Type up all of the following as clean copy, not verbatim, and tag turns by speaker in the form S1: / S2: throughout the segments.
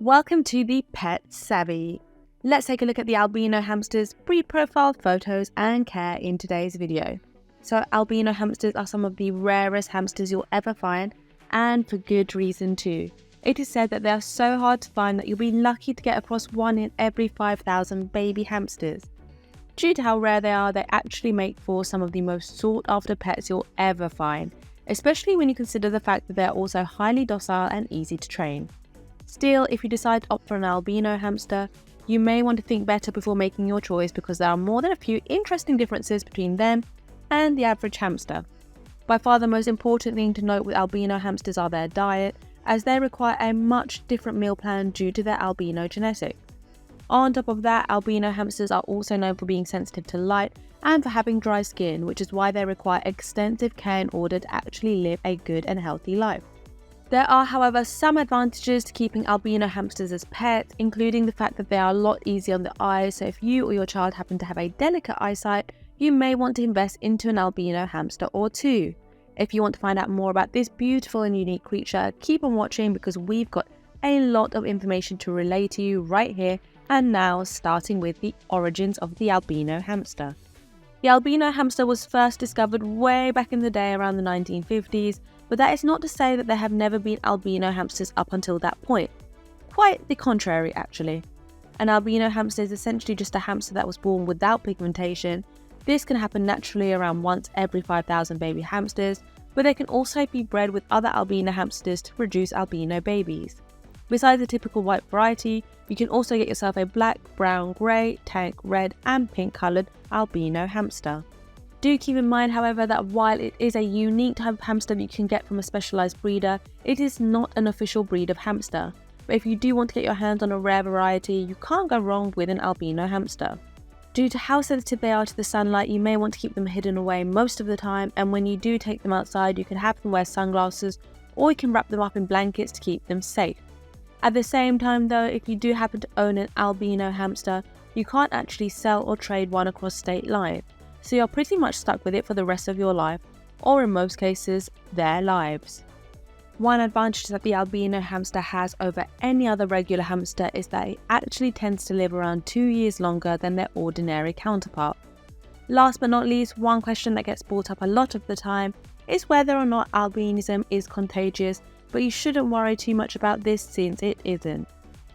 S1: Welcome to the Pet Savvy. Let's take a look at the albino hamsters, breed profile, photos and care in today's video. So albino hamsters are some of the rarest hamsters you'll ever find, and for good reason too. It is said that they are so hard to find that you'll be lucky to get across one in every 5,000 baby hamsters. Due to how rare they are, they actually make for some of the most sought after pets you'll ever find, especially when you consider the fact that they are also highly docile and easy to train. Still, if you decide to opt for an albino hamster, you may want to think better before making your choice because there are more than a few interesting differences between them and the average hamster. By far the most important thing to note with albino hamsters are their diet, as they require a much different meal plan due to their albino genetics. On top of that, albino hamsters are also known for being sensitive to light and for having dry skin, which is why they require extensive care in order to actually live a good and healthy life. There are, however, some advantages to keeping albino hamsters as pets, including the fact that they are a lot easier on the eyes, so if you or your child happen to have a delicate eyesight, you may want to invest into an albino hamster or two. If you want to find out more about this beautiful and unique creature, keep on watching because we've got a lot of information to relay to you right here and now, starting with the origins of the albino hamster. The albino hamster was first discovered way back in the day around the 1950s, but that is not to say that there have never been albino hamsters up until that point. Quite the contrary, actually. An albino hamster is essentially just a hamster that was born without pigmentation. This can happen naturally around once every 5,000 baby hamsters, but they can also be bred with other albino hamsters to produce albino babies. Besides the typical white variety, you can also get yourself a black, brown, grey, tank, red and pink coloured albino hamster. Do keep in mind, however, that while it is a unique type of hamster that you can get from a specialised breeder, it is not an official breed of hamster. But if you do want to get your hands on a rare variety, you can't go wrong with an albino hamster. Due to how sensitive they are to the sunlight, you may want to keep them hidden away most of the time, and when you do take them outside, you can have them wear sunglasses or you can wrap them up in blankets to keep them safe. At the same time though, if you do happen to own an albino hamster, you can't actually sell or trade one across state lines. So you're pretty much stuck with it for the rest of your life, or in most cases, their lives. One advantage that the albino hamster has over any other regular hamster is that it actually tends to live around 2 years longer than their ordinary counterpart. Last but not least, one question that gets brought up a lot of the time is whether or not albinism is contagious, but you shouldn't worry too much about this since it isn't.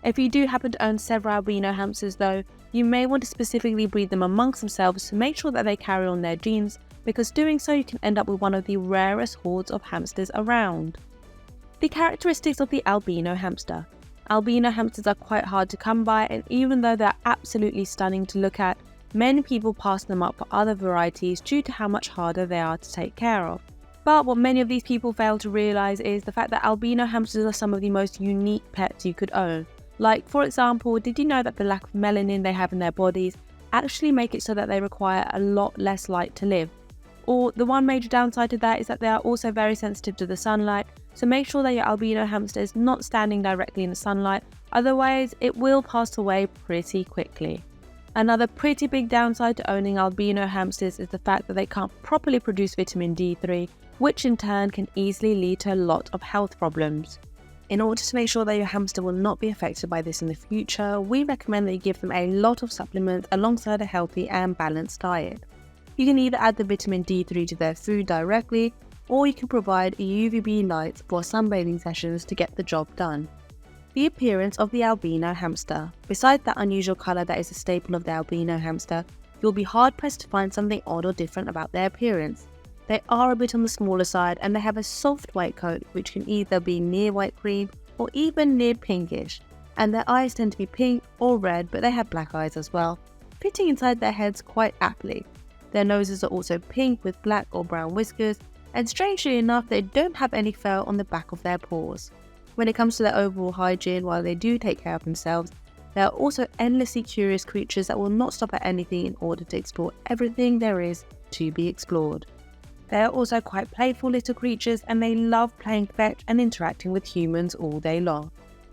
S1: If you do happen to own several albino hamsters though, you may want to specifically breed them amongst themselves to make sure that they carry on their genes, because doing so you can end up with one of the rarest hordes of hamsters around. The characteristics of the albino hamster. Albino hamsters are quite hard to come by, and even though they're absolutely stunning to look at, many people pass them up for other varieties due to how much harder they are to take care of. But what many of these people fail to realise is the fact that albino hamsters are some of the most unique pets you could own. Like, for example, did you know that the lack of melanin they have in their bodies actually make it so that they require a lot less light to live? Or the one major downside to that is that they are also very sensitive to the sunlight, so make sure that your albino hamster is not standing directly in the sunlight, otherwise it will pass away pretty quickly. Another pretty big downside to owning albino hamsters is the fact that they can't properly produce vitamin D3, which in turn can easily lead to a lot of health problems. In order to make sure that your hamster will not be affected by this in the future, we recommend that you give them a lot of supplements alongside a healthy and balanced diet. You can either add the vitamin D3 to their food directly, or you can provide UVB lights for sunbathing sessions to get the job done. The appearance of the albino hamster. Besides that unusual colour that is a staple of the albino hamster, you'll be hard pressed to find something odd or different about their appearance. They are a bit on the smaller side and they have a soft white coat which can either be near white cream or even near pinkish, and their eyes tend to be pink or red, but they have black eyes as well, fitting inside their heads quite aptly. Their noses are also pink with black or brown whiskers, and strangely enough they don't have any fur on the back of their paws. When it comes to their overall hygiene, while they do take care of themselves, they are also endlessly curious creatures that will not stop at anything in order to explore everything there is to be explored. They are also quite playful little creatures, and they love playing fetch and interacting with humans all day long.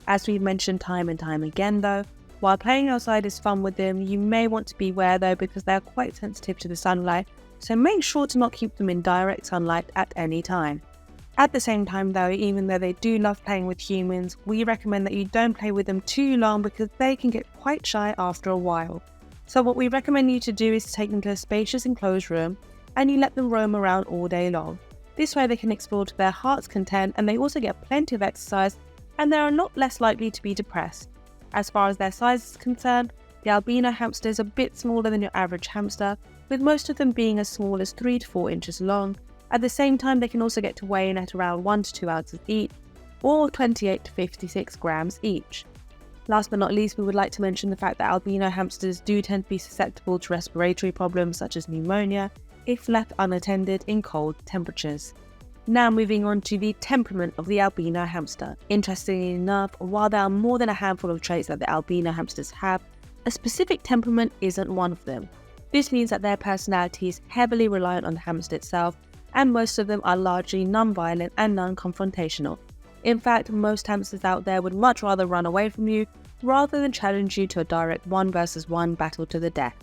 S1: As we've mentioned time and time again though, while playing outside is fun with them, you may want to beware though because they are quite sensitive to the sunlight, so make sure to not keep them in direct sunlight at any time. At the same time though, even though they do love playing with humans, we recommend that you don't play with them too long because they can get quite shy after a while. So what we recommend you to do is to take them to a spacious enclosed room and you let them roam around all day long. This way they can explore to their heart's content and they also get plenty of exercise and they are a lot less likely to be depressed. As far as their size is concerned, the albino hamster is a bit smaller than your average hamster, with most of them being as small as 3 to 4 inches long. At the same time, they can also get to weigh in at around 1 to 2 ounces each, or 28 to 56 grams each. Last but not least, we would like to mention the fact that albino hamsters do tend to be susceptible to respiratory problems such as pneumonia if left unattended in cold temperatures. Now moving on to the temperament of the albino hamster. Interestingly enough, while there are more than a handful of traits that the albino hamsters have, a specific temperament isn't one of them. This means that their personality is heavily reliant on the hamster itself, and most of them are largely non-violent and non-confrontational. In fact, most hamsters out there would much rather run away from you rather than challenge you to a direct 1 versus 1 battle to the death.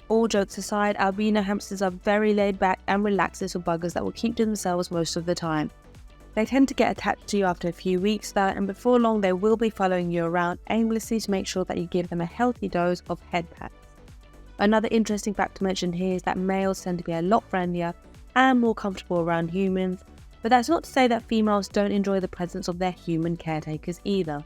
S1: All jokes aside, albino hamsters are very laid back and relaxed little buggers that will keep to themselves most of the time. They tend to get attached to you after a few weeks though, and before long they will be following you around aimlessly to make sure that you give them a healthy dose of head pats. Another interesting fact to mention here is that males tend to be a lot friendlier and more comfortable around humans, but that's not to say that females don't enjoy the presence of their human caretakers either.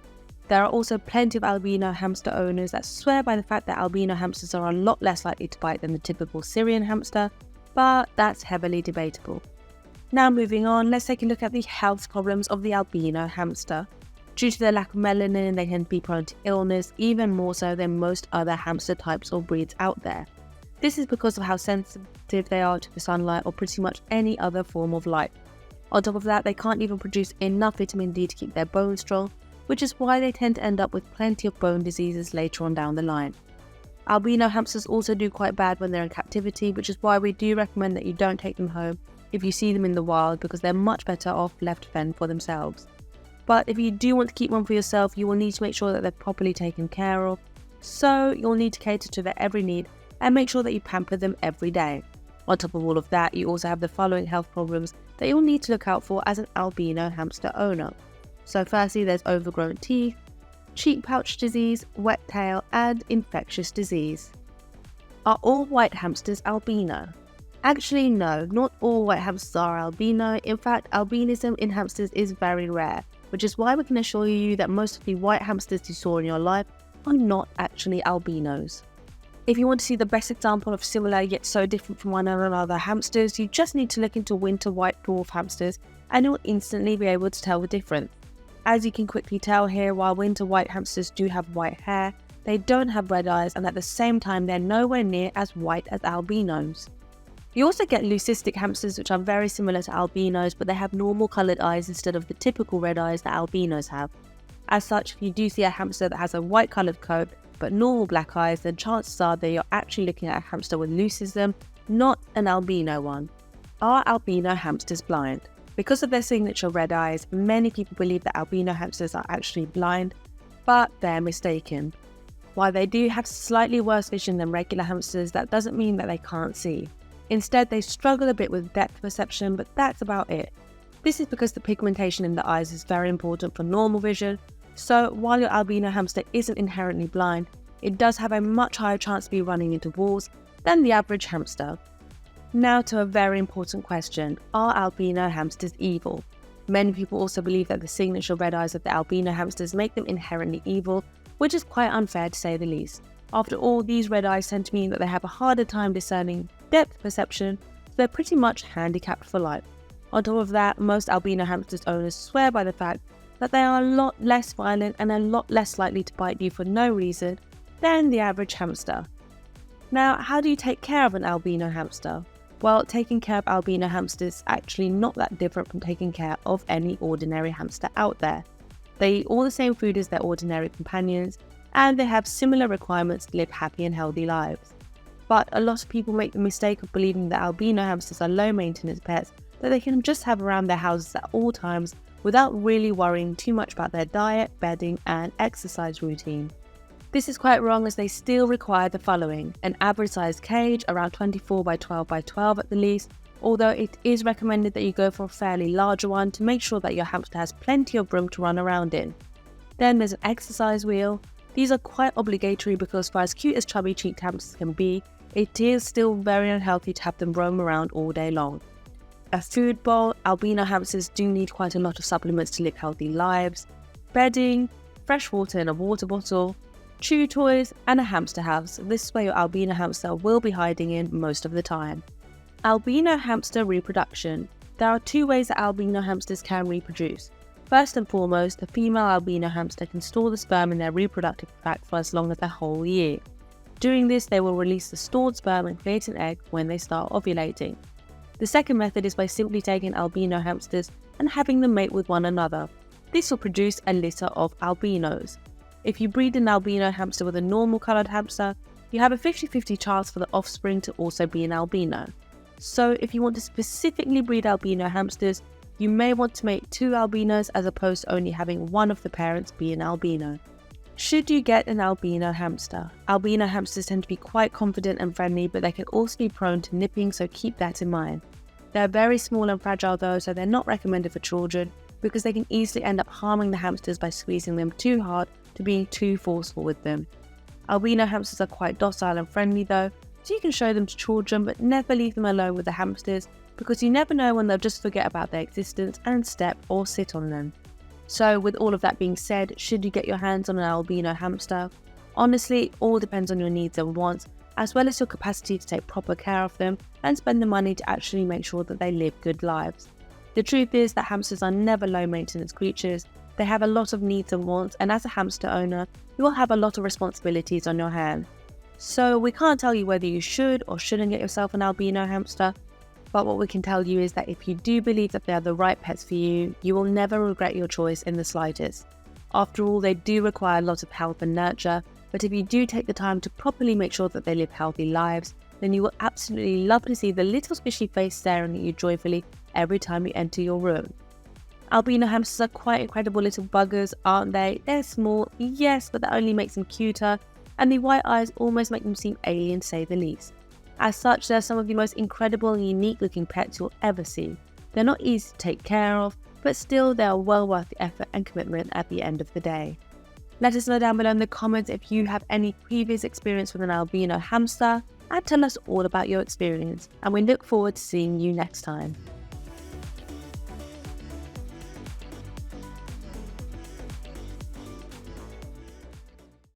S1: There are also plenty of albino hamster owners that swear by the fact that albino hamsters are a lot less likely to bite than the typical Syrian hamster, but that's heavily debatable. Now moving on, let's take a look at the health problems of the albino hamster. Due to their lack of melanin, they tend to be prone to illness, even more so than most other hamster types or breeds out there. This is because of how sensitive they are to the sunlight or pretty much any other form of light. On top of that, they can't even produce enough vitamin D to keep their bones strong, which is why they tend to end up with plenty of bone diseases later on down the line. Albino hamsters also do quite bad when they're in captivity, which is why we do recommend that you don't take them home if you see them in the wild, because they're much better off left to fend for themselves. But if you do want to keep one for yourself, you will need to make sure that they're properly taken care of, so you'll need to cater to their every need and make sure that you pamper them every day. On top of all of that, you also have the following health problems that you'll need to look out for as an albino hamster owner. So firstly, there's overgrown teeth, cheek pouch disease, wet tail, and infectious disease. Are all white hamsters albino? Actually no, not all white hamsters are albino. In fact, albinism in hamsters is very rare, which is why we can assure you that most of the white hamsters you saw in your life are not actually albinos. If you want to see the best example of similar yet so different from one another hamsters, you just need to look into winter white dwarf hamsters and you'll instantly be able to tell the difference. As you can quickly tell here, while winter white hamsters do have white hair, they don't have red eyes, and at the same time they're nowhere near as white as albinos. You also get leucistic hamsters, which are very similar to albinos, but they have normal coloured eyes instead of the typical red eyes that albinos have. As such, if you do see a hamster that has a white coloured coat but normal black eyes, then chances are that you're actually looking at a hamster with leucism, not an albino one. Are albino hamsters blind? Because of their signature red eyes, many people believe that albino hamsters are actually blind, but they're mistaken. While they do have slightly worse vision than regular hamsters, that doesn't mean that they can't see. Instead, they struggle a bit with depth perception, but that's about it. This is because the pigmentation in the eyes is very important for normal vision, so while your albino hamster isn't inherently blind, it does have a much higher chance to be running into walls than the average hamster. Now to a very important question: are albino hamsters evil? Many people also believe that the signature red eyes of the albino hamsters make them inherently evil, which is quite unfair to say the least. After all, these red eyes tend to mean that they have a harder time discerning depth perception, so they're pretty much handicapped for life. On top of that, most albino hamsters owners swear by the fact that they are a lot less violent and a lot less likely to bite you for no reason than the average hamster. Now, how do you take care of an albino hamster? Well, taking care of albino hamsters is actually not that different from taking care of any ordinary hamster out there. They eat all the same food as their ordinary companions, and they have similar requirements to live happy and healthy lives. But a lot of people make the mistake of believing that albino hamsters are low maintenance pets that they can just have around their houses at all times without really worrying too much about their diet, bedding, and exercise routine. This is quite wrong, as they still require the following: an average sized cage around 24 by 12 by 12 at the least, although it is recommended that you go for a fairly larger one to make sure that your hamster has plenty of room to run around in. Then there's an exercise wheel. These are quite obligatory because for as cute as chubby-cheeked hamsters can be, it is still very unhealthy to have them roam around all day long. A food bowl. Albino hamsters do need quite a lot of supplements to live healthy lives. Bedding, fresh water in a water bottle, chew toys, and a hamster house. This is where your albino hamster will be hiding in most of the time. Albino hamster reproduction. There are 2 ways that albino hamsters can reproduce. First and foremost, the female albino hamster can store the sperm in their reproductive tract for as long as a whole year. Doing this, they will release the stored sperm and create an egg when they start ovulating. The second method is by simply taking albino hamsters and having them mate with one another. This will produce a litter of albinos. If you breed an albino hamster with a normal coloured hamster, you have a 50-50 chance for the offspring to also be an albino. So if you want to specifically breed albino hamsters, you may want to mate 2 albinos as opposed to only having one of the parents be an albino. Should you get an albino hamster? Albino hamsters tend to be quite confident and friendly, but they can also be prone to nipping, so keep that in mind. They're very small and fragile though, so they're not recommended for children because they can easily end up harming the hamsters by squeezing them too hard to being too forceful with them. Albino hamsters are quite docile and friendly though, so you can show them to children, but never leave them alone with the hamsters because you never know when they'll just forget about their existence and step or sit on them. So with all of that being said, should you get your hands on an albino hamster? Honestly, it all depends on your needs and wants, as well as your capacity to take proper care of them and spend the money to actually make sure that they live good lives. The truth is that hamsters are never low maintenance creatures. They have a lot of needs and wants, and as a hamster owner, you will have a lot of responsibilities on your hands. So we can't tell you whether you should or shouldn't get yourself an albino hamster, but what we can tell you is that if you do believe that they are the right pets for you, you will never regret your choice in the slightest. After all, they do require a lot of help and nurture, but if you do take the time to properly make sure that they live healthy lives, then you will absolutely love to see the little squishy face staring at you joyfully every time you enter your room. Albino hamsters are quite incredible little buggers, aren't they? They're small, yes, but that only makes them cuter, and the white eyes almost make them seem alien to say the least. As such, they're some of the most incredible and unique looking pets you'll ever see. They're not easy to take care of, but still they are well worth the effort and commitment at the end of the day. Let us know down below in the comments if you have any previous experience with an albino hamster, and tell us all about your experience, and we look forward to seeing you next time.